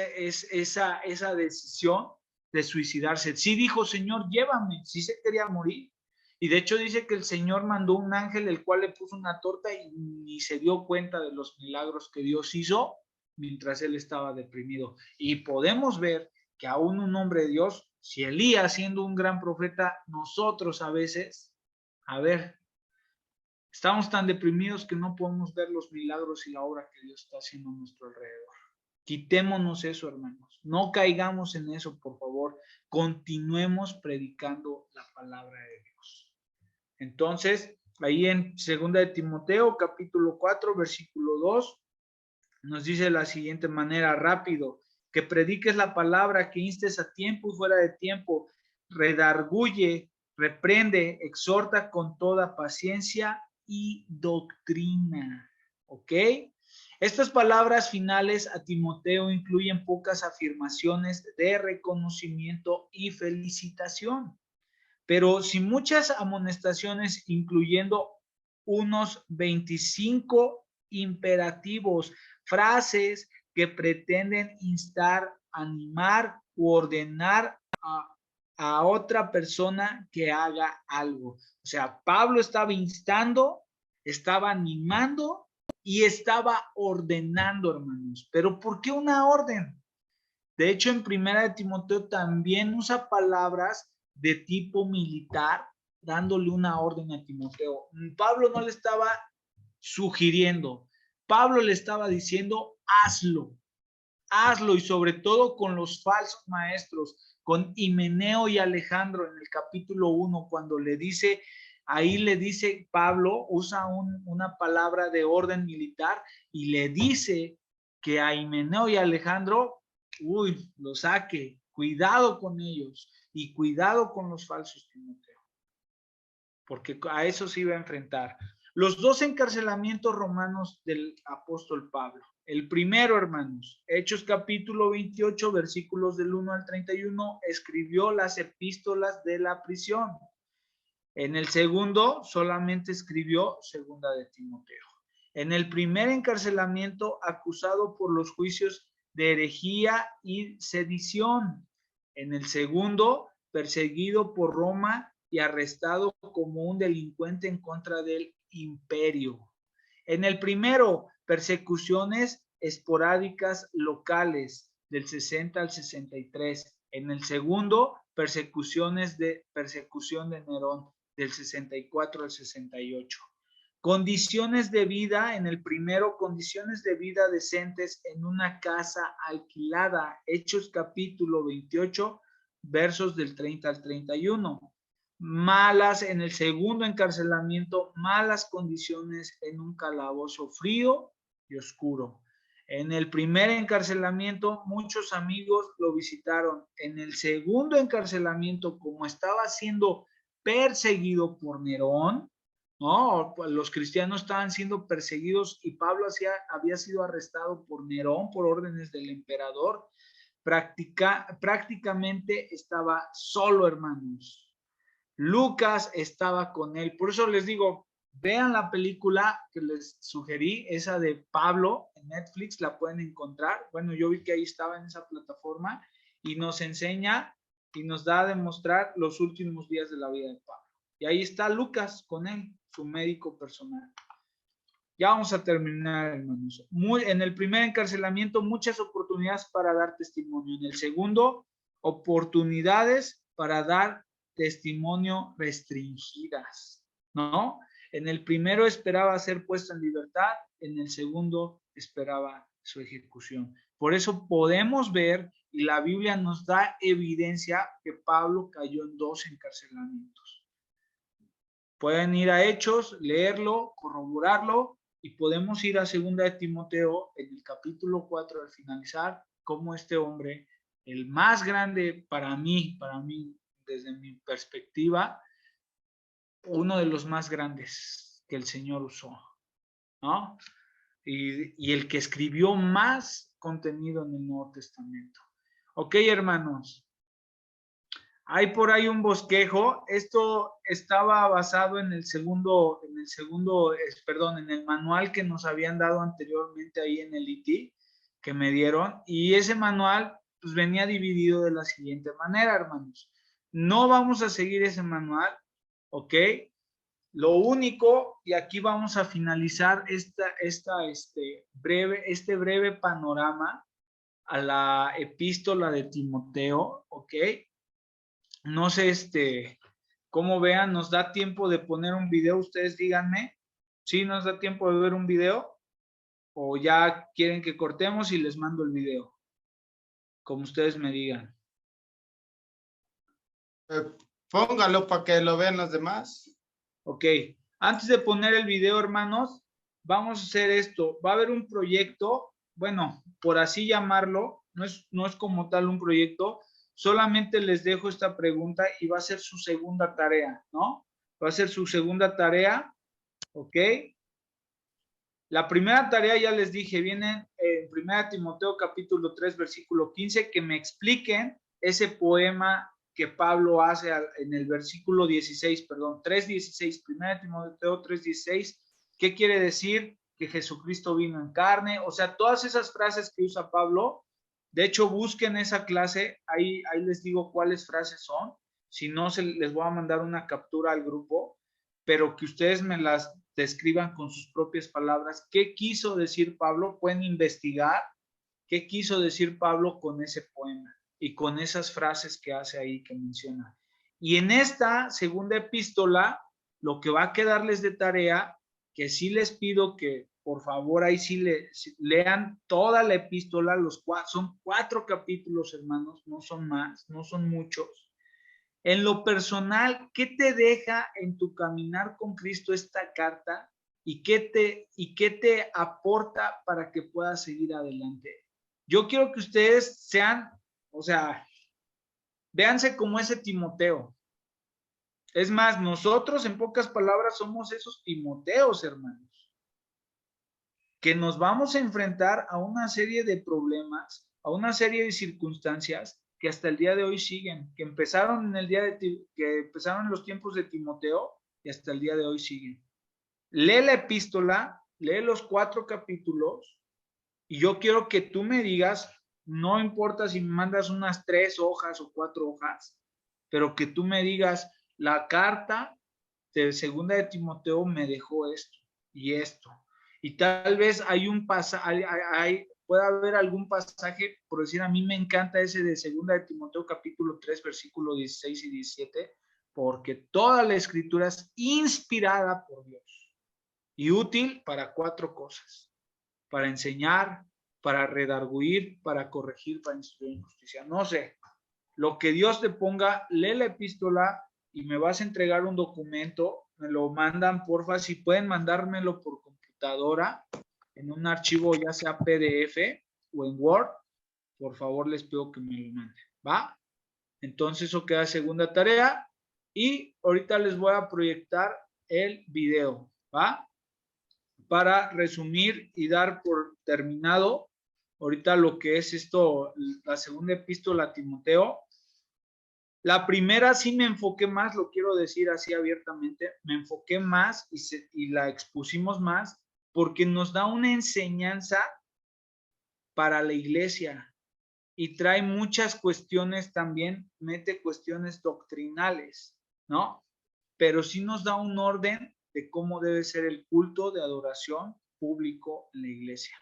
decisión de suicidarse. Sí dijo, Señor, llévame, sí se quería morir. Y de hecho dice que el Señor mandó un ángel, el cual le puso una torta y ni se dio cuenta de los milagros que Dios hizo mientras él estaba deprimido. Y podemos ver que aún un hombre de Dios, si Elías siendo un gran profeta, nosotros a veces, estamos tan deprimidos que no podemos ver los milagros y la obra que Dios está haciendo a nuestro alrededor. Quitémonos eso, hermanos. No caigamos en eso, por favor. Continuemos predicando la palabra de Dios. Entonces, ahí en 2 de Timoteo, capítulo 4, versículo 2, nos dice de la siguiente manera, rápido, que prediques la palabra, que instes a tiempo y fuera de tiempo, redarguye, reprende, exhorta con toda paciencia y doctrina. ¿Ok? Estas palabras finales a Timoteo incluyen pocas afirmaciones de reconocimiento y felicitación, pero sin muchas amonestaciones, incluyendo unos 25 imperativos, frases que pretenden instar, animar u ordenar a otra persona que haga algo. O sea, Pablo estaba instando, estaba animando y estaba ordenando, hermanos. ¿Pero por qué una orden? De hecho, en Primera de Timoteo también usa palabras de tipo militar, dándole una orden a Timoteo. Pablo no le estaba sugiriendo, Pablo le estaba diciendo, hazlo, hazlo, y sobre todo con los falsos maestros. con Himeneo y Alejandro en el capítulo 1, cuando le dice, ahí le dice Pablo, usa una palabra de orden militar y le dice que a Himeneo y Alejandro, lo saque, cuidado con ellos y cuidado con los falsos Timoteo, porque a eso se iba a enfrentar. Los dos encarcelamientos romanos del apóstol Pablo. El primero, hermanos, Hechos capítulo 28, versículos del 1 al 31, escribió las epístolas de la prisión. En el segundo, solamente escribió segunda de Timoteo. En el primer encarcelamiento, acusado por los juicios de herejía y sedición. En el segundo, perseguido por Roma y arrestado como un delincuente en contra del imperio. En el primero, persecuciones esporádicas locales del 60 al 63. En el segundo, persecución de Nerón del 64 al 68. Condiciones de vida, en el primero, condiciones de vida decentes en una casa alquilada, Hechos capítulo 28, versos del 30 al 31. Malas, en el segundo encarcelamiento, malas condiciones en un calabozo frío y oscuro. En el primer encarcelamiento, muchos amigos lo visitaron. En el segundo encarcelamiento, como estaba siendo perseguido por Nerón, ¿no? Los cristianos estaban siendo perseguidos y Pablo había sido arrestado por Nerón por órdenes del emperador. Prácticamente estaba solo, hermanos. Lucas estaba con él. Por eso les digo, vean la película que les sugerí, esa de Pablo en Netflix, la pueden encontrar. Bueno, yo vi que ahí estaba en esa plataforma y nos enseña y nos da a demostrar los últimos días de la vida de Pablo. Y ahí está Lucas con él, su médico personal. Ya vamos a terminar, hermanos. En el primer encarcelamiento, muchas oportunidades para dar testimonio. En el segundo, oportunidades para dar testimonio restringidas, ¿no? En el primero esperaba ser puesto en libertad, en el segundo esperaba su ejecución. Por eso podemos ver, y la Biblia nos da evidencia, que Pablo cayó en dos encarcelamientos. Pueden ir a Hechos, leerlo, corroborarlo, y podemos ir a segunda de Timoteo en el capítulo 4 al finalizar, cómo este hombre, el más grande para mí, desde mi perspectiva, uno de los más grandes que el Señor usó, ¿no? Y el que escribió más contenido en el Nuevo Testamento. Ok, hermanos. Hay por ahí un bosquejo. Esto estaba basado en el manual que nos habían dado anteriormente ahí en el IT, que me dieron. Y ese manual, pues venía dividido de la siguiente manera, hermanos. No vamos a seguir ese manual, ¿ok? Lo único, y aquí vamos a finalizar este breve panorama a la epístola de Timoteo, ¿ok? No sé, cómo vean, ¿nos da tiempo de poner un video? Ustedes díganme. ¿Sí nos da tiempo de ver un video? ¿O ya quieren que cortemos y les mando el video? Como ustedes me digan. Póngalo para que lo vean los demás. Ok. Antes de poner el video, hermanos, vamos a hacer esto. Va a haber un proyecto, bueno, por así llamarlo, no es como tal un proyecto, solamente les dejo esta pregunta y va a ser su segunda tarea, ¿no? Va a ser su segunda tarea, ¿ok? La primera tarea, ya les dije, viene en 1 Timoteo capítulo 3, versículo 15, que me expliquen ese poema que Pablo hace en el versículo 16, perdón, 3:16, 1 Timoteo 3:16, ¿qué quiere decir? Que Jesucristo vino en carne, o sea, todas esas frases que usa Pablo. De hecho, busquen esa clase, ahí les digo cuáles frases son, si no, les voy a mandar una captura al grupo, pero que ustedes me las describan con sus propias palabras. ¿Qué quiso decir Pablo? Pueden investigar qué quiso decir Pablo con ese poema y con esas frases que hace ahí, que menciona. Y en esta segunda epístola, lo que va a quedarles de tarea, que sí les pido que por favor, ahí sí lean toda la epístola, son 4 capítulos, hermanos, no son más, no son muchos. En lo personal, ¿qué te deja en tu caminar con Cristo esta carta? ¿Y qué te aporta para que puedas seguir adelante? Yo quiero que ustedes sean, o sea, véanse como ese Timoteo. Es más, nosotros en pocas palabras somos esos Timoteos, hermanos, que nos vamos a enfrentar a una serie de problemas, a una serie de circunstancias que hasta el día de hoy siguen, que empezaron que empezaron en los tiempos de Timoteo y hasta el día de hoy siguen. Lee la epístola, lee los 4 capítulos y yo quiero que tú me digas, no importa si me mandas unas 3 hojas o 4 hojas, pero que tú me digas, la carta de segunda de Timoteo me dejó esto y esto. Y tal vez puede haber algún pasaje, por decir, a mí me encanta ese de segunda de Timoteo capítulo 3, versículo 16 y 17, porque toda la escritura es inspirada por Dios y útil para 4 cosas: para enseñar, para redarguir, para corregir, para instruir en justicia. No sé, lo que Dios te ponga, lee la epístola y me vas a entregar un documento, me lo mandan, porfa, si pueden mandármelo por computadora, en un archivo ya sea PDF o en Word, por favor les pido que me lo manden, ¿va? Entonces eso queda segunda tarea y ahorita les voy a proyectar el video, ¿va? Para resumir y dar por terminado ahorita lo que es esto, la segunda epístola a Timoteo. La primera sí me enfoqué más, lo quiero decir así abiertamente, me enfoqué más y la expusimos más porque nos da una enseñanza para la iglesia y trae muchas cuestiones también, mete cuestiones doctrinales, ¿no? Pero sí nos da un orden de cómo debe ser el culto de adoración público en la iglesia.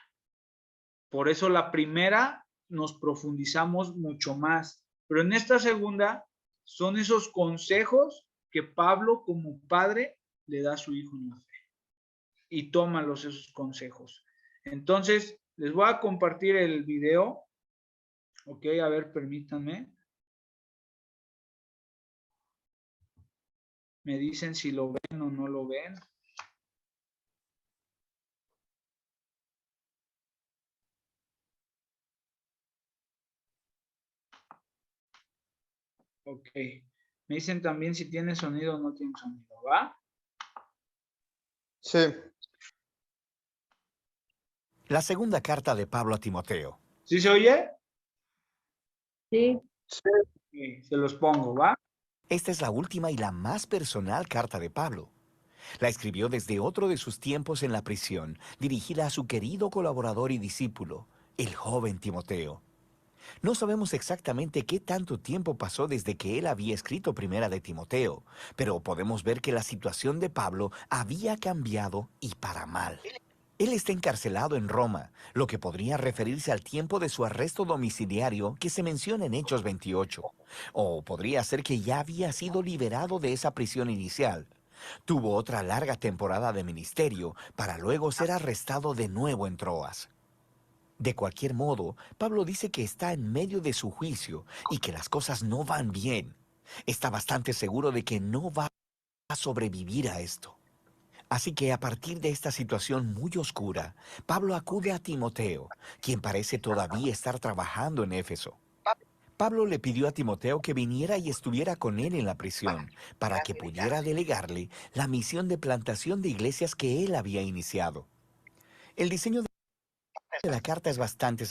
Por eso la primera nos profundizamos mucho más, pero en esta segunda son esos consejos que Pablo como padre le da a su hijo en la fe y tómalos esos consejos. Entonces, les voy a compartir el video. Ok, a ver, permítanme. Me dicen si lo ven o no lo ven. Ok. Me dicen también si tiene sonido o no tiene sonido, ¿va? Sí. La segunda carta de Pablo a Timoteo. ¿Sí se oye? Sí. Sí, se los pongo, ¿va? Esta es la última y la más personal carta de Pablo. La escribió desde otro de sus tiempos en la prisión, dirigida a su querido colaborador y discípulo, el joven Timoteo. No sabemos exactamente qué tanto tiempo pasó desde que él había escrito Primera de Timoteo, pero podemos ver que la situación de Pablo había cambiado y para mal. Él está encarcelado en Roma, lo que podría referirse al tiempo de su arresto domiciliario que se menciona en Hechos 28. O podría ser que ya había sido liberado de esa prisión inicial. Tuvo otra larga temporada de ministerio para luego ser arrestado de nuevo en Troas. De cualquier modo, Pablo dice que está en medio de su juicio y que las cosas no van bien. Está bastante seguro de que no va a sobrevivir a esto. Así que a partir de esta situación muy oscura, Pablo acude a Timoteo, quien parece todavía estar trabajando en Éfeso. Pablo le pidió a Timoteo que viniera y estuviera con él en la prisión, para que pudiera delegarle la misión de plantación de iglesias que él había iniciado. El diseño de la carta es bastante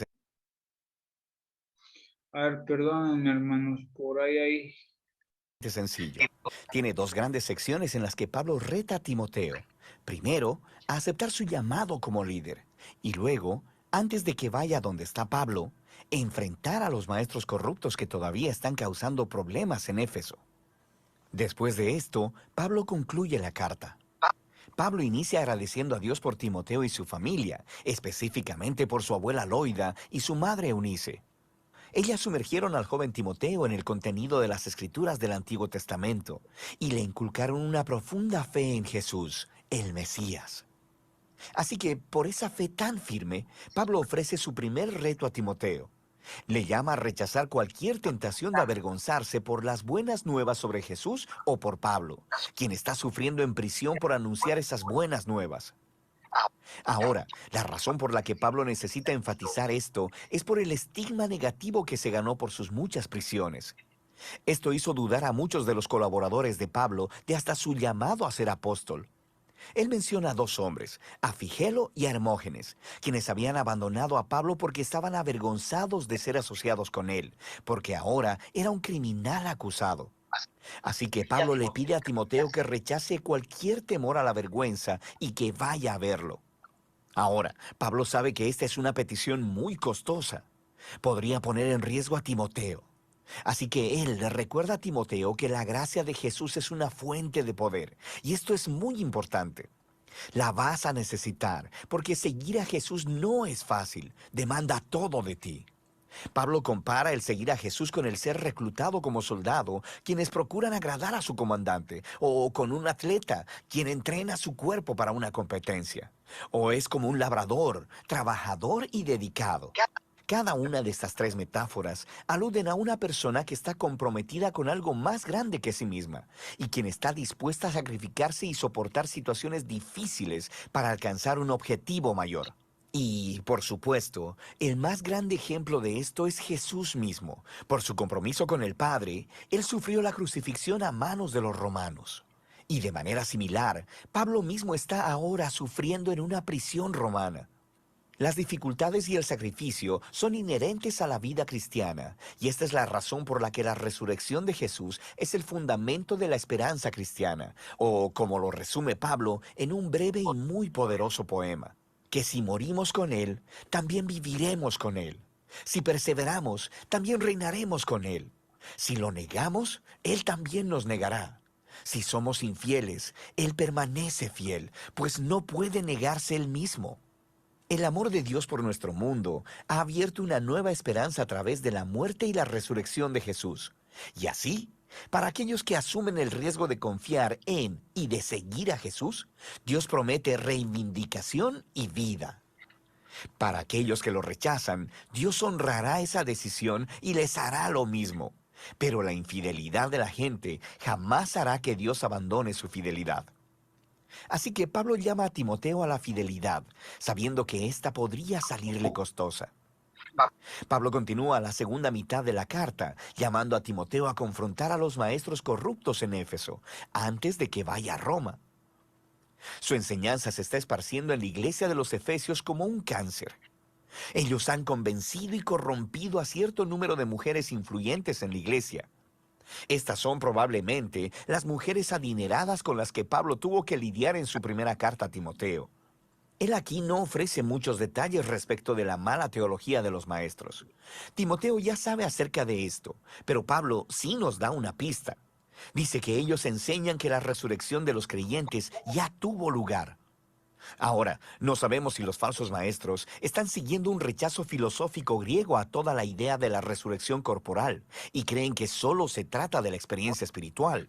A ver, perdónenme, hermanos, por ahí hay. sencillo. Tiene 2 grandes secciones en las que Pablo reta a Timoteo. Primero, a aceptar su llamado como líder. Y luego, antes de que vaya donde está Pablo, enfrentar a los maestros corruptos que todavía están causando problemas en Éfeso. Después de esto, Pablo concluye la carta. Pablo inicia agradeciendo a Dios por Timoteo y su familia, específicamente por su abuela Loida y su madre Eunice. Ellas sumergieron al joven Timoteo en el contenido de las Escrituras del Antiguo Testamento y le inculcaron una profunda fe en Jesús, el Mesías. Así que, por esa fe tan firme, Pablo ofrece su primer reto a Timoteo. Le llama a rechazar cualquier tentación de avergonzarse por las buenas nuevas sobre Jesús o por Pablo, quien está sufriendo en prisión por anunciar esas buenas nuevas. Ahora, la razón por la que Pablo necesita enfatizar esto es por el estigma negativo que se ganó por sus muchas prisiones. Esto hizo dudar a muchos de los colaboradores de Pablo de hasta su llamado a ser apóstol. Él menciona a dos hombres, a Figelo y a Hermógenes, quienes habían abandonado a Pablo porque estaban avergonzados de ser asociados con él, porque ahora era un criminal acusado. Así que Pablo le pide a Timoteo que rechace cualquier temor a la vergüenza y que vaya a verlo. Ahora, Pablo sabe que esta es una petición muy costosa. Podría poner en riesgo a Timoteo. Así que él le recuerda a Timoteo que la gracia de Jesús es una fuente de poder. Y esto es muy importante. La vas a necesitar, porque seguir a Jesús no es fácil. Demanda todo de ti. Pablo compara el seguir a Jesús con el ser reclutado como soldado, quienes procuran agradar a su comandante, o con un atleta, quien entrena su cuerpo para una competencia. O es como un labrador, trabajador y dedicado. Cada una de estas tres metáforas aluden a una persona que está comprometida con algo más grande que sí misma y quien está dispuesta a sacrificarse y soportar situaciones difíciles para alcanzar un objetivo mayor. Y, por supuesto, el más grande ejemplo de esto es Jesús mismo. Por su compromiso con el Padre, Él sufrió la crucifixión a manos de los romanos. Y de manera similar, Pablo mismo está ahora sufriendo en una prisión romana. Las dificultades y el sacrificio son inherentes a la vida cristiana, y esta es la razón por la que la resurrección de Jesús es el fundamento de la esperanza cristiana, o como lo resume Pablo en un breve y muy poderoso poema, que si morimos con Él, también viviremos con Él. Si perseveramos, también reinaremos con Él. Si lo negamos, Él también nos negará. Si somos infieles, Él permanece fiel, pues no puede negarse Él mismo. El amor de Dios por nuestro mundo ha abierto una nueva esperanza a través de la muerte y la resurrección de Jesús. Y así, para aquellos que asumen el riesgo de confiar en y de seguir a Jesús, Dios promete reivindicación y vida. Para aquellos que lo rechazan, Dios honrará esa decisión y les hará lo mismo. Pero la infidelidad de la gente jamás hará que Dios abandone su fidelidad. Así que Pablo llama a Timoteo a la fidelidad, sabiendo que ésta podría salirle costosa. Pablo continúa la segunda mitad de la carta, llamando a Timoteo a confrontar a los maestros corruptos en Éfeso, antes de que vaya a Roma. Su enseñanza se está esparciendo en la iglesia de los Efesios como un cáncer. Ellos han convencido y corrompido a cierto número de mujeres influyentes en la iglesia. Estas son probablemente las mujeres adineradas con las que Pablo tuvo que lidiar en su primera carta a Timoteo. Él aquí no ofrece muchos detalles respecto de la mala teología de los maestros. Timoteo ya sabe acerca de esto, pero Pablo sí nos da una pista. Dice que ellos enseñan que la resurrección de los creyentes ya tuvo lugar. Ahora, no sabemos si los falsos maestros están siguiendo un rechazo filosófico griego a toda la idea de la resurrección corporal y creen que solo se trata de la experiencia espiritual.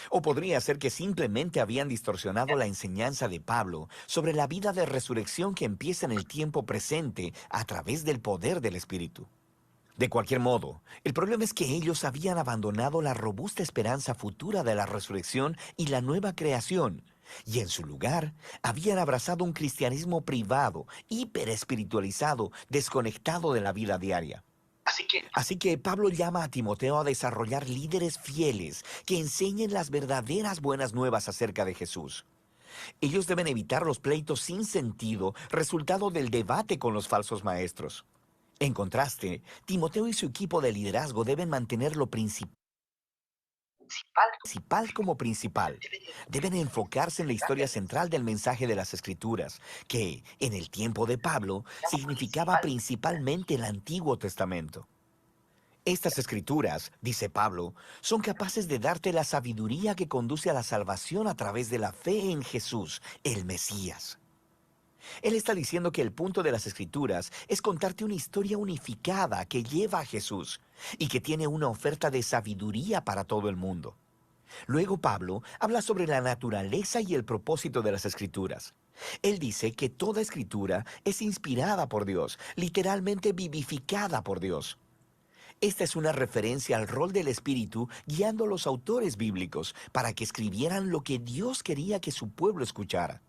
O podría ser que simplemente habían distorsionado la enseñanza de Pablo sobre la vida de resurrección que empieza en el tiempo presente a través del poder del Espíritu. De cualquier modo, el problema es que ellos habían abandonado la robusta esperanza futura de la resurrección y la nueva creación, y en su lugar habían abrazado un cristianismo privado, hiperespiritualizado, desconectado de la vida diaria. Así que Pablo llama a Timoteo a desarrollar líderes fieles que enseñen las verdaderas buenas nuevas acerca de Jesús. Ellos deben evitar los pleitos sin sentido, resultado del debate con los falsos maestros. En contraste, Timoteo y su equipo de liderazgo deben mantener lo principal como principal. Deben enfocarse en la historia central del mensaje de las Escrituras, que, en el tiempo de Pablo, significaba principalmente el Antiguo Testamento. Estas escrituras, dice Pablo, son capaces de darte la sabiduría que conduce a la salvación a través de la fe en Jesús, el Mesías. Él está diciendo que el punto de las Escrituras es contarte una historia unificada que lleva a Jesús y que tiene una oferta de sabiduría para todo el mundo. Luego Pablo habla sobre la naturaleza y el propósito de las Escrituras. Él dice que toda escritura es inspirada por Dios, literalmente vivificada por Dios. Esta es una referencia al rol del Espíritu guiando a los autores bíblicos para que escribieran lo que Dios quería que su pueblo escuchara.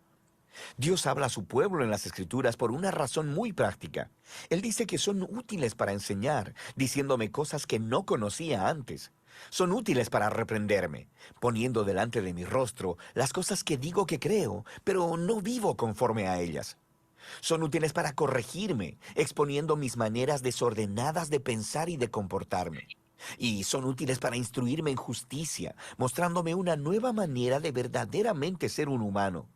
Dios habla a su pueblo en las Escrituras por una razón muy práctica. Él dice que son útiles para enseñar, diciéndome cosas que no conocía antes. Son útiles para reprenderme, poniendo delante de mi rostro las cosas que digo que creo, pero no vivo conforme a ellas. Son útiles para corregirme, exponiendo mis maneras desordenadas de pensar y de comportarme. Y son útiles para instruirme en justicia, mostrándome una nueva manera de verdaderamente ser un humano.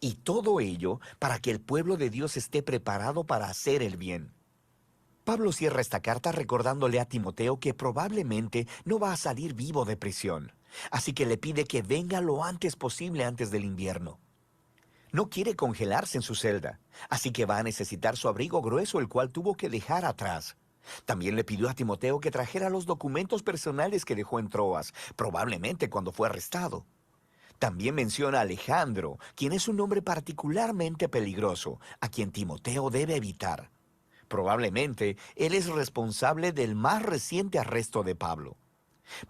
Y todo ello para que el pueblo de Dios esté preparado para hacer el bien. Pablo cierra esta carta recordándole a Timoteo que probablemente no va a salir vivo de prisión. Así que le pide que venga lo antes posible antes del invierno. No quiere congelarse en su celda, así que va a necesitar su abrigo grueso, el cual tuvo que dejar atrás. También le pidió a Timoteo que trajera los documentos personales que dejó en Troas, probablemente cuando fue arrestado. También menciona a Alejandro, quien es un hombre particularmente peligroso, a quien Timoteo debe evitar. Probablemente él es responsable del más reciente arresto de Pablo.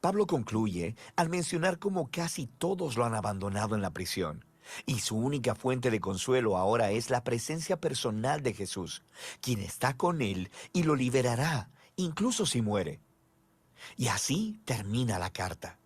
Pablo concluye al mencionar cómo casi todos lo han abandonado en la prisión. Y su única fuente de consuelo ahora es la presencia personal de Jesús, quien está con él y lo liberará, incluso si muere. Y así termina la carta.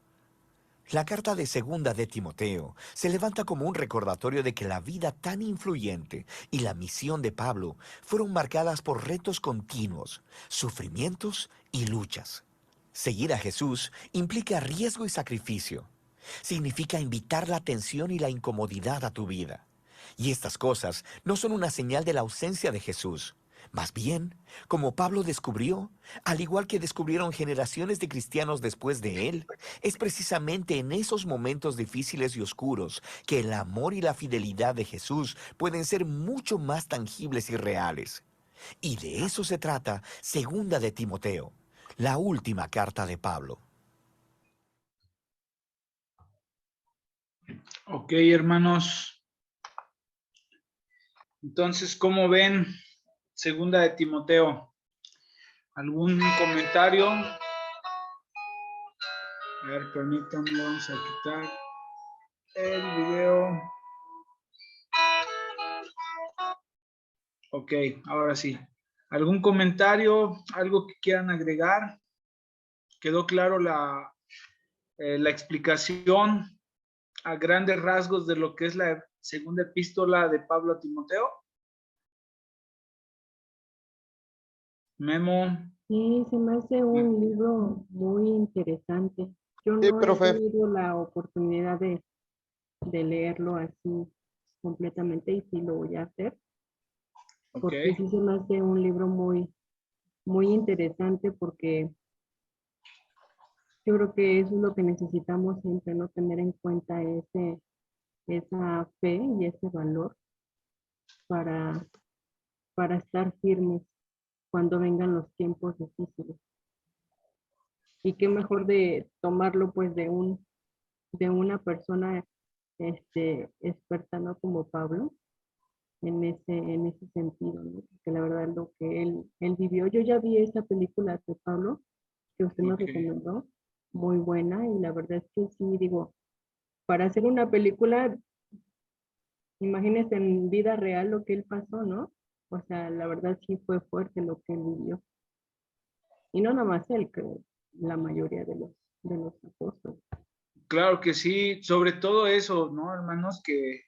La carta de segunda de Timoteo se levanta como un recordatorio de que la vida tan influyente y la misión de Pablo fueron marcadas por retos continuos, sufrimientos y luchas. Seguir a Jesús implica riesgo y sacrificio. Significa invitar la atención y la incomodidad a tu vida. Y estas cosas no son una señal de la ausencia de Jesús. Más bien, como Pablo descubrió, al igual que descubrieron generaciones de cristianos después de él, es precisamente en esos momentos difíciles y oscuros que el amor y la fidelidad de Jesús pueden ser mucho más tangibles y reales. Y de eso se trata Segunda de Timoteo, la última carta de Pablo. Ok, hermanos. Entonces, ¿cómo ven segunda de Timoteo? ¿Algún comentario? A ver, permítanme, vamos a quitar el video. Ok, ahora sí. ¿Algún comentario? ¿Algo que quieran agregar? ¿Quedó claro la explicación a grandes rasgos de lo que es la segunda epístola de Pablo a Timoteo? Memo. Sí, se me hace un libro muy interesante. Yo Sí, no he profe. tenido la oportunidad de leerlo así completamente y sí lo voy a hacer, Ok, porque sí se me hace un libro muy, muy interesante porque yo creo que eso es lo que necesitamos siempre, ¿no? Tener en cuenta esa fe y ese valor para, para estar firmes cuando vengan los tiempos difíciles. Y qué mejor de tomarlo pues de una persona experta, ¿no? Como Pablo, en ese sentido, ¿no? Que la verdad lo que él vivió. Yo ya vi esa película de Pablo que usted nos ok. recomendó, muy buena, y la verdad es que sí, digo, para hacer una película, imagínese en vida real lo que él pasó, ¿no? O sea, la verdad sí fue fuerte lo que él vivió. Y no nada más él, creo, la mayoría de los apóstoles. Claro que sí, sobre todo eso, ¿no, hermanos? Que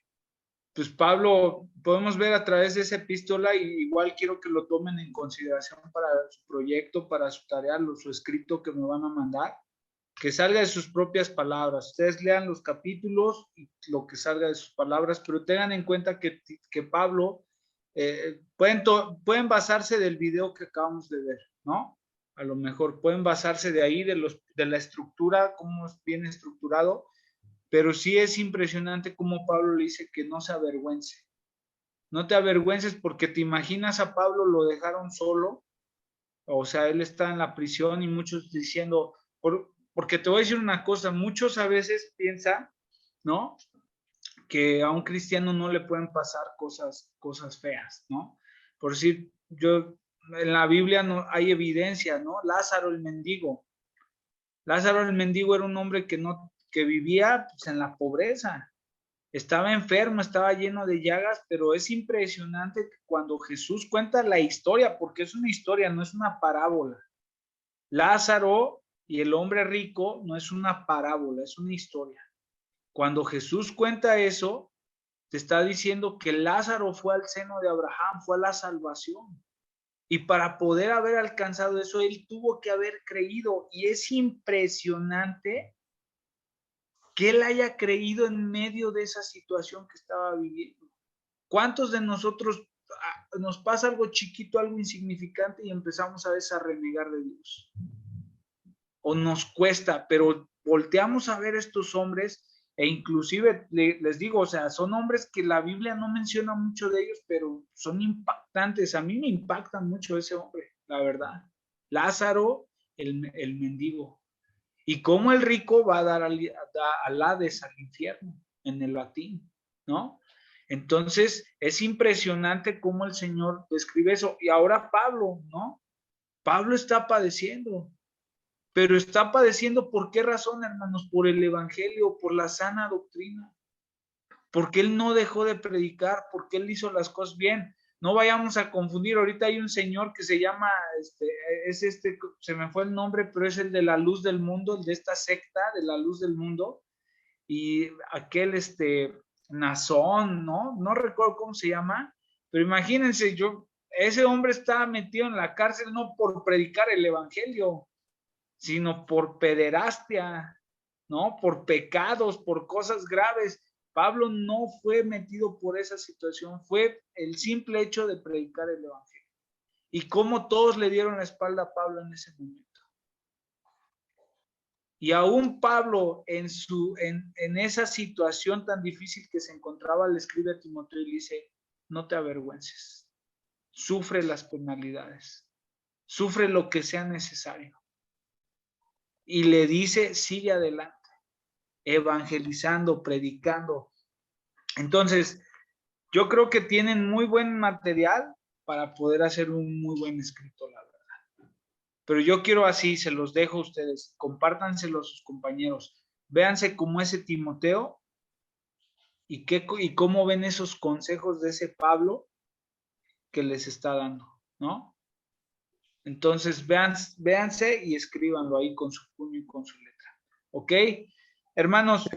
pues Pablo, podemos ver a través de esa epístola, y igual quiero que lo tomen en consideración para su proyecto, para su tarea, su escrito que me van a mandar, que salga de sus propias palabras. Ustedes lean los capítulos y lo que salga de sus palabras, pero tengan en cuenta que Pablo, pueden basarse del video que acabamos de ver, ¿no? A lo mejor pueden basarse de ahí, de la estructura, cómo es bien estructurado, pero sí es impresionante cómo Pablo le dice que no se avergüence. No te avergüences, porque te imaginas a Pablo lo dejaron solo, o sea, él está en la prisión y muchos diciendo, porque te voy a decir una cosa, muchos a veces piensan, ¿no? que a un cristiano no le pueden pasar cosas feas, ¿no? Por decir, en la Biblia no hay evidencia, ¿no? Lázaro el mendigo. Lázaro el mendigo era un hombre que vivía pues, en la pobreza. Estaba enfermo, estaba lleno de llagas, pero es impresionante cuando Jesús cuenta la historia, porque es una historia, no es una parábola. Lázaro y el hombre rico no es una parábola, es una historia. Cuando Jesús cuenta eso, te está diciendo que Lázaro fue al seno de Abraham, fue a la salvación. Y para poder haber alcanzado eso, él tuvo que haber creído. Y es impresionante que él haya creído en medio de esa situación que estaba viviendo. ¿Cuántos de nosotros nos pasa algo chiquito, algo insignificante y empezamos a veces a renegar de Dios? O nos cuesta, pero volteamos a ver estos hombres e inclusive les digo, o sea, son hombres que la Biblia no menciona mucho de ellos, pero son impactantes. A mí me impacta mucho ese hombre, la verdad. Lázaro, el mendigo. Y cómo el rico va a dar al Hades, al infierno, en el latín, ¿no? Entonces, es impresionante cómo el Señor describe eso. Y ahora Pablo, ¿no? Pablo está padeciendo. Pero está padeciendo, ¿por qué razón, hermanos? Por el evangelio, por la sana doctrina. Porque él no dejó de predicar, porque él hizo las cosas bien. No vayamos a confundir, ahorita hay un señor que se llama, se me fue el nombre, pero es el de la luz del mundo, el de esta secta de la luz del mundo, y aquel, Nazón, ¿no? No recuerdo cómo se llama, pero imagínense, ese hombre está metido en la cárcel no por predicar el evangelio, sino por pederastia, ¿no? Por pecados, por cosas graves. Pablo no fue metido por esa situación, fue el simple hecho de predicar el evangelio. Y cómo todos le dieron la espalda a Pablo en ese momento. Y aún Pablo en esa situación tan difícil que se encontraba, le escribe a Timoteo y le dice, no te avergüences, sufre las penalidades, sufre lo que sea necesario. Y le dice, sigue adelante, evangelizando, predicando. Entonces, yo creo que tienen muy buen material para poder hacer un muy buen escrito, la verdad. Pero yo quiero así, se los dejo a ustedes, compártanselo a sus compañeros, véanse como ese Timoteo y cómo ven esos consejos de ese Pablo que les está dando, ¿no? Entonces, véanse y escríbanlo ahí con su puño y con su letra. ¿Ok? Hermanos,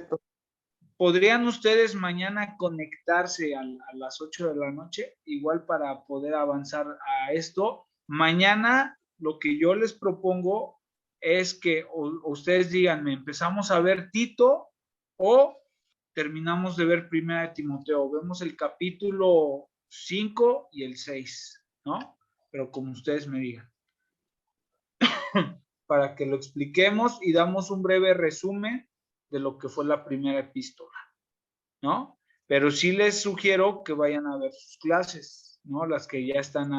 ¿podrían ustedes mañana conectarse a las 8 de la noche? Igual para poder avanzar a esto. Mañana lo que yo les propongo es que ustedes díganme, ¿empezamos a ver Tito o terminamos de ver Primera de Timoteo? Vemos el capítulo 5 y el 6, ¿no? Pero como ustedes me digan. Para que lo expliquemos y damos un breve resumen de lo que fue la primera epístola, ¿no? Pero sí les sugiero que vayan a ver sus clases, ¿no? Las que ya están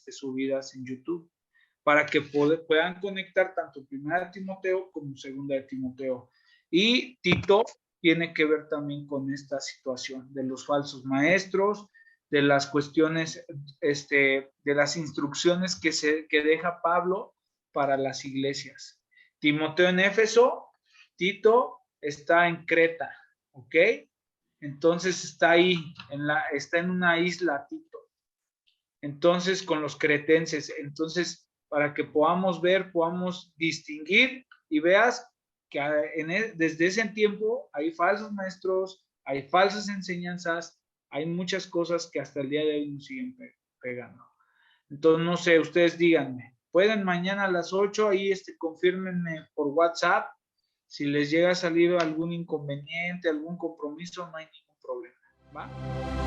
subidas en YouTube, para que puedan conectar tanto Primera de Timoteo como Segunda de Timoteo. Y Tito tiene que ver también con esta situación de los falsos maestros, de las cuestiones, de las instrucciones que deja Pablo para las iglesias. Timoteo en Éfeso, Tito está en Creta, ¿ok? Entonces está ahí, está en una isla, Tito. Entonces, con los cretenses. Entonces, para que podamos ver, podamos distinguir y veas que desde ese tiempo hay falsos maestros, hay falsas enseñanzas, hay muchas cosas que hasta el día de hoy nos siguen pegando. Entonces, no sé, ustedes díganme. Pueden mañana a las 8, ahí confírmenme por WhatsApp. Si les llega a salir algún inconveniente, algún compromiso, no hay ningún problema, ¿va?